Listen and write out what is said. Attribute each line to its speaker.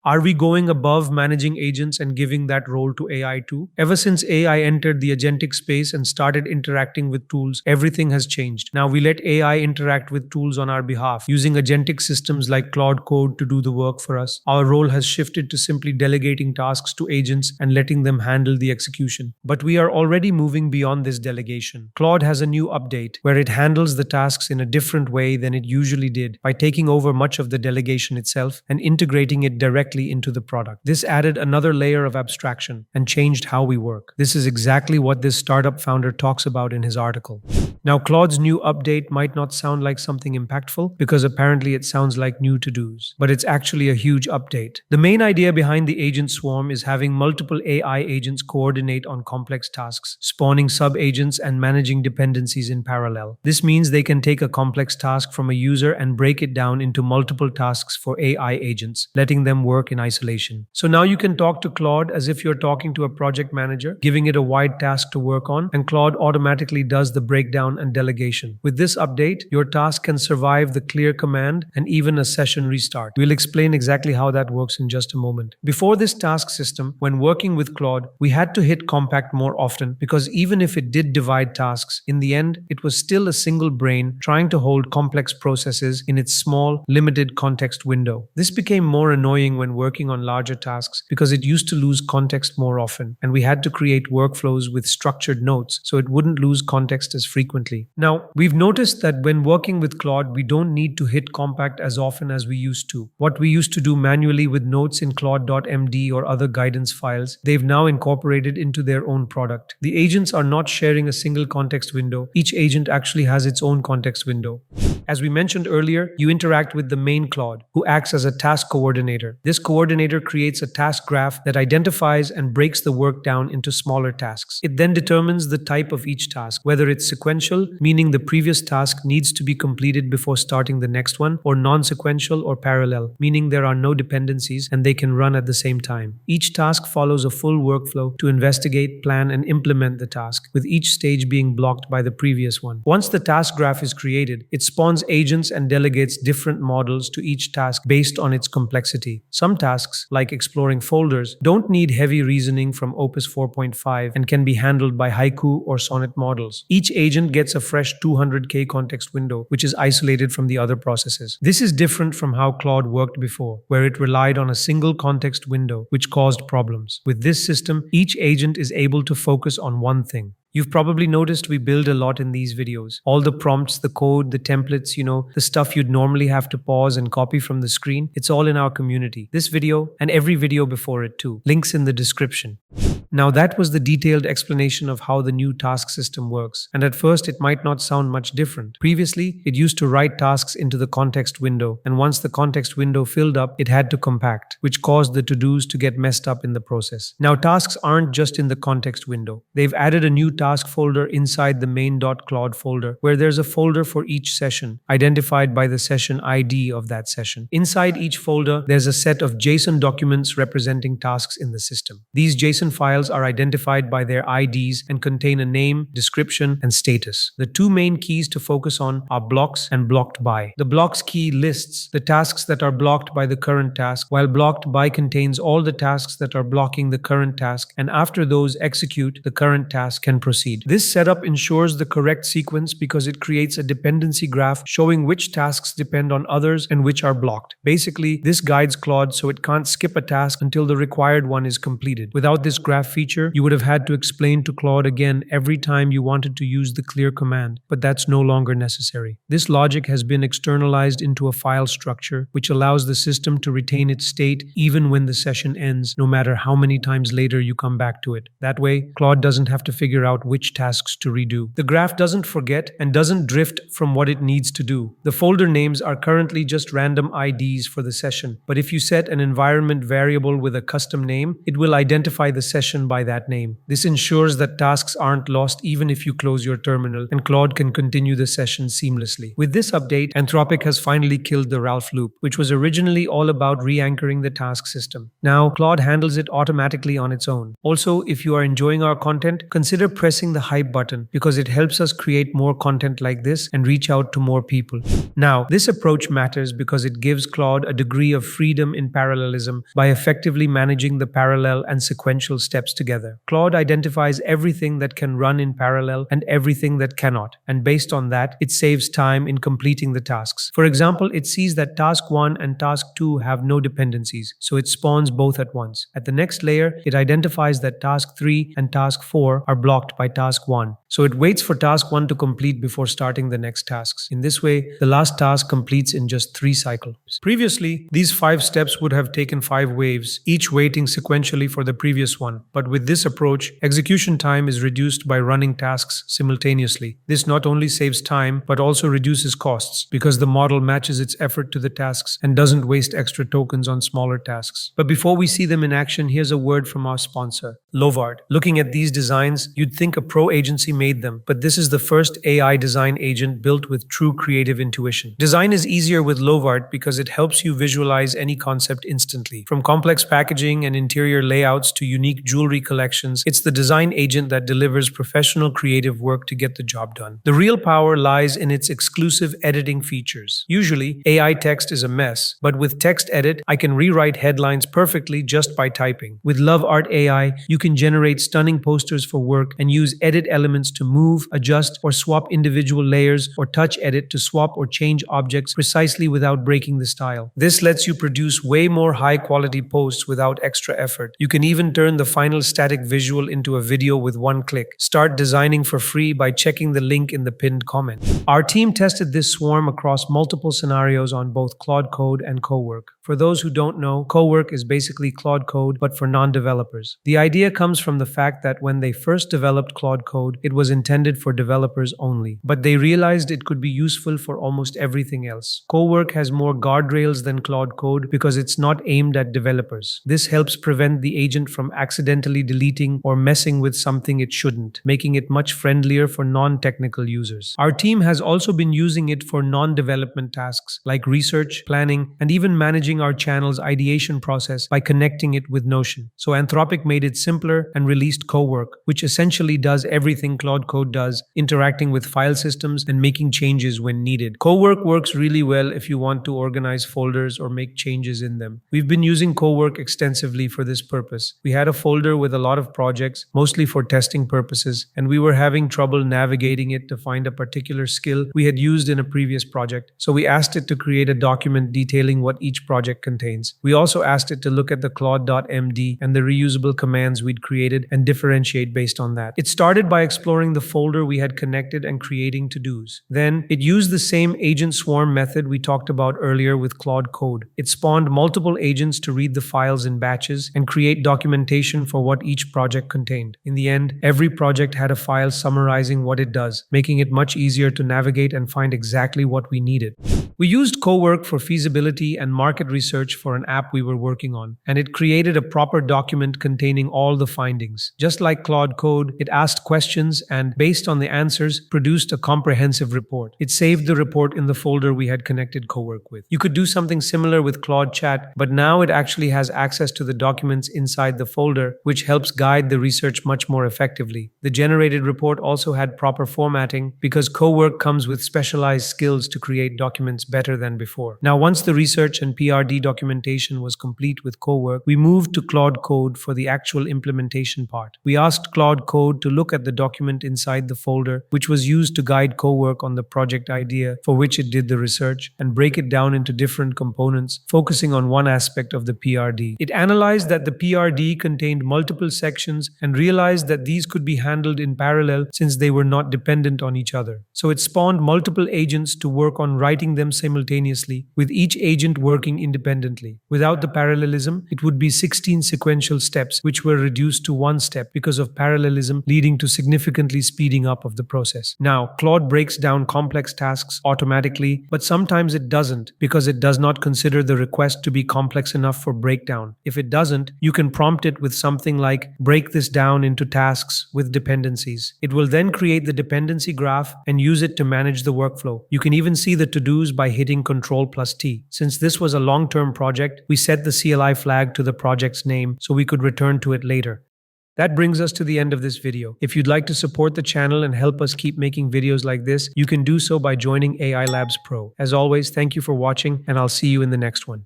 Speaker 1: Are we going above managing agents and giving that role to AI too? Ever since AI entered the agentic space and started interacting with tools, everything has changed. Now we let AI interact with tools on our behalf, using agentic systems like Claude Code to do the work for us. Our role has shifted to simply delegating tasks to agents and letting them handle the execution. But we are already moving beyond this delegation. Claude has a new update where it handles the tasks in a different way than it usually did, by taking over much of the delegation itself and integrating it directly into the product. This added another layer of abstraction and changed how we work. This is exactly what this startup founder talks about in his article. Now, Claude's new update might not sound like something impactful because apparently it sounds like new to-dos, but it's actually a huge update. The main idea behind the agent swarm is having multiple AI agents coordinate on complex tasks, spawning sub-agents and managing dependencies in parallel. This means they can take a complex task from a user and break it down into multiple tasks for AI agents, letting them work in isolation. So now you can talk to Claude as if you're talking to a project manager, giving it a wide task to work on, and Claude automatically does the breakdown and delegation. With this update, your task can survive the clear command and even a session restart. We'll explain exactly how that works in just a moment. Before this task system, when working with Claude, we had to hit compact more often because even if it did divide tasks, in the end, it was still a single brain trying to hold complex processes in its small, limited context window. This became more annoying when working on larger tasks because it used to lose context more often, and we had to create workflows with structured notes so it wouldn't lose context as frequently. Now, we've noticed that when working with Claude, we don't need to hit compact as often as we used to. What we used to do manually with notes in Claude.md or other guidance files, they've now incorporated into their own product. The agents are not sharing a single context window. Each agent actually has its own context window. As we mentioned earlier, you interact with the main Claude, who acts as a task coordinator. This coordinator creates a task graph that identifies and breaks the work down into smaller tasks. It then determines the type of each task, whether it's sequential, meaning the previous task needs to be completed before starting the next one, or non-sequential or parallel, meaning there are no dependencies and they can run at the same time. Each task follows a full workflow to investigate, plan, and implement the task, with each stage being blocked by the previous one. Once the task graph is created, it spawns agents and delegates different models to each task based on its complexity. Some tasks, like exploring folders, don't need heavy reasoning from Opus 4.5 and can be handled by Haiku or Sonnet models. Each agent gets a fresh 200K context window, which is isolated from the other processes. This is different from how Claude worked before, where it relied on a single context window, which caused problems. With this system, each agent is able to focus on one thing. You've probably noticed we build a lot in these videos. All the prompts, the code, the templates, the stuff you'd normally have to pause and copy from the screen, it's all in our community. This video, and every video before it too. Links in the description. Now that was the detailed explanation of how the new task system works, and at first it might not sound much different. Previously, it used to write tasks into the context window, and once the context window filled up, it had to compact, which caused the to-dos to get messed up in the process. Now tasks aren't just in the context window. They've added a new task folder inside the main.claude folder, where there's a folder for each session, identified by the session ID of that session. Inside each folder, there's a set of JSON documents representing tasks in the system. These JSON files are identified by their IDs and contain a name, description, and status. The two main keys to focus on are blocks and blocked by. The blocks key lists the tasks that are blocked by the current task, while blocked by contains all the tasks that are blocking the current task, and after those execute, the current task can proceed. This setup ensures the correct sequence because it creates a dependency graph showing which tasks depend on others and which are blocked. Basically, this guides Claude so it can't skip a task until the required one is completed. Without this graph feature, you would have had to explain to Claude again every time you wanted to use the clear command, but that's no longer necessary. This logic has been externalized into a file structure, which allows the system to retain its state even when the session ends, no matter how many times later you come back to it. That way, Claude doesn't have to figure out which tasks to redo. The graph doesn't forget and doesn't drift from what it needs to do. The folder names are currently just random IDs for the session, but if you set an environment variable with a custom name, it will identify the session session by that name. This ensures that tasks aren't lost even if you close your terminal, and Claude can continue the session seamlessly. With this update, Anthropic has finally killed the Ralph loop, which was originally all about re-anchoring the task system. Now, Claude handles it automatically on its own. Also, if you are enjoying our content, consider pressing the hype button because it helps us create more content like this and reach out to more people. Now, this approach matters because it gives Claude a degree of freedom in parallelism by effectively managing the parallel and sequential steps together. Claude identifies everything that can run in parallel and everything that cannot, and based on that, it saves time in completing the tasks. For example, it sees that task 1 and task 2 have no dependencies, so it spawns both at once. At the next layer, it identifies that task 3 and task 4 are blocked by task 1, so it waits for task 1 to complete before starting the next tasks. In this way, the last task completes in just 3 cycles. Previously, these 5 steps would have taken 5 waves, each waiting sequentially for the previous one. But with this approach, execution time is reduced by running tasks simultaneously. This not only saves time, but also reduces costs because the model matches its effort to the tasks and doesn't waste extra tokens on smaller tasks. But before we see them in action, here's a word from our sponsor, Lovard. Looking at these designs, you'd think a pro agency made them, but this is the first AI design agent built with true creative intuition. Design is easier with Lovard because it helps you visualize any concept instantly. From complex packaging and interior layouts to unique jewelry collections, it's the design agent that delivers professional creative work to get the job done. The real power lies in its exclusive editing features. Usually, AI text is a mess, but with Text Edit, I can rewrite headlines perfectly just by typing. With Love Art AI, you can generate stunning posters for work and use edit elements to move, adjust, or swap individual layers, or touch edit to swap or change objects precisely without breaking the style. This lets you produce way more high-quality posts without extra effort. You can even turn the final static visual into a video with one click. Start designing for free by checking the link in the pinned comment. Our team tested this swarm across multiple scenarios on both Claude Code and Cowork. For those who don't know, Cowork is basically Claude Code, but for non-developers. The idea comes from the fact that when they first developed Claude Code, it was intended for developers only, but they realized it could be useful for almost everything else. Cowork has more guardrails than Claude Code because it's not aimed at developers. This helps prevent the agent from accidentally deleting or messing with something it shouldn't, making it much friendlier for non-technical users. Our team has also been using it for non-development tasks like research, planning, and even managing our channel's ideation process by connecting it with Notion. So Anthropic made it simpler and released Cowork, which essentially does everything Claude Code does, interacting with file systems and making changes when needed. Cowork works really well if you want to organize folders or make changes in them. We've been using Cowork extensively for this purpose. We had a folder with a lot of projects, mostly for testing purposes, and we were having trouble navigating it to find a particular skill we had used in a previous project. So we asked it to create a document detailing what each project contains. We also asked it to look at the Claude.md and the reusable commands we'd created and differentiate based on that. It started by exploring the folder we had connected and creating to-dos. Then, it used the same agent swarm method we talked about earlier with Claude Code. It spawned multiple agents to read the files in batches and create documentation for what each project contained. In the end, every project had a file summarizing what it does, making it much easier to navigate and find exactly what we needed. We used Cowork for feasibility and market research for an app we were working on, and it created a proper document containing all the findings. Just like Claude Code, it asked questions and, based on the answers, produced a comprehensive report. It saved the report in the folder we had connected Cowork with. You could do something similar with Claude Chat, but now it actually has access to the documents inside the folder, which helps guide the research much more effectively. The generated report also had proper formatting because Cowork comes with specialized skills to create documents better than before. Now, once the research and PRD documentation was complete with Cowork, we moved to Claude Code for the actual implementation part. We asked Claude Code to look at the document inside the folder, which was used to guide Cowork on the project idea for which it did the research, and break it down into different components, focusing on one aspect of the PRD. It analyzed that the PRD contained multiple sections and realized that these could be handled in parallel since they were not dependent on each other. So it spawned multiple agents to work on writing them simultaneously, with each agent working independently. Without the parallelism, it would be 16 sequential steps, which were reduced to one step because of parallelism, leading to significantly speeding up of the process. Now, Claude breaks down complex tasks automatically, but sometimes it doesn't because it does not consider the request to be complex enough for breakdown. If it doesn't, you can prompt it with something like break this down into tasks with dependencies. It will then create the dependency graph and use it to manage the workflow. You can even see the to-dos by hitting Ctrl+T. Since this was a long-term project, we set the CLI flag to the project's name so we could return to it later. That brings us to the end of this video. If you'd like to support the channel and help us keep making videos like this, you can do so by joining AI Labs Pro. As always, thank you for watching, and I'll see you in the next one.